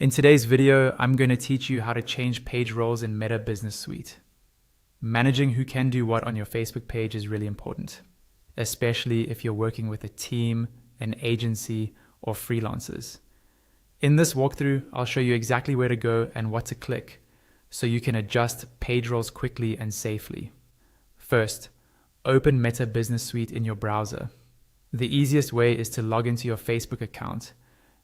In today's video, I'm going to teach you how to change page roles in Meta Business Suite. Managing who can do what on your Facebook page is really important, especially if you're working with a team, an agency, or freelancers. In this walkthrough, I'll show you exactly where to go and what to click so you can adjust page roles quickly and safely. First, open Meta Business Suite in your browser. The easiest way is to log into your Facebook account.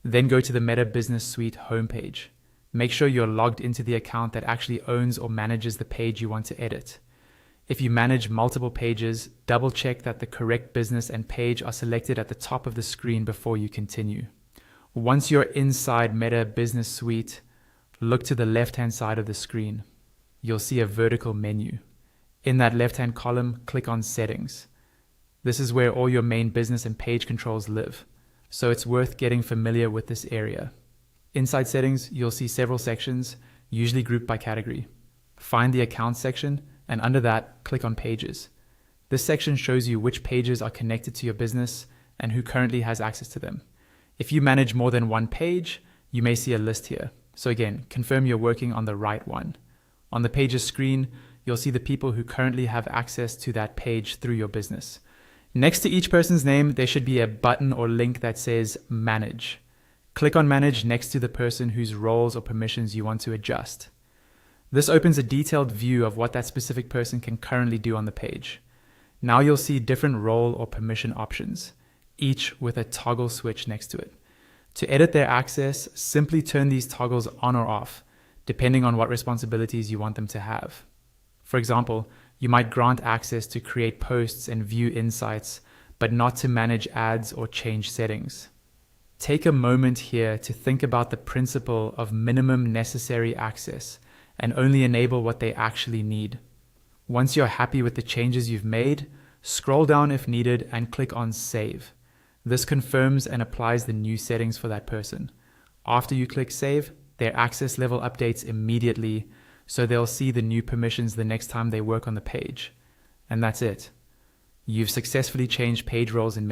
Then go to the Meta Business Suite homepage. Make sure you're logged into the account that actually owns or manages the page you want to edit. If you manage multiple pages, double check that the correct business and page are selected at the top of the screen before you continue. Once you're inside Meta Business Suite, look to the left-hand side of the screen. You'll see a vertical menu. In that left-hand column, click on Settings. This is where all your main business and page controls live, so it's worth getting familiar with this area. Inside Settings, you'll see several sections, usually grouped by category. Find the Accounts section, and under that, click on Pages. This section shows you which pages are connected to your business and who currently has access to them. If you manage more than one page, you may see a list here. So again, confirm you're working on the right one. On the Pages screen, you'll see the people who currently have access to that page through your business. Next to each person's name, there should be a button or link that says Manage. Click on Manage next to the person whose roles or permissions you want to adjust. This opens a detailed view of what that specific person can currently do on the page. Now you'll see different role or permission options, each with a toggle switch next to it. To edit their access, simply turn these toggles on or off, depending on what responsibilities you want them to have. For example, you might grant access to create posts and view insights, but not to manage ads or change settings. Take a moment here to think about the principle of minimum necessary access and only enable what they actually need. Once you're happy with the changes you've made, scroll down if needed and click on Save. This confirms and applies the new settings for that person. After you click Save, their access level updates immediately, so they'll see the new permissions the next time they work on the page. And that's it. You've successfully changed page roles in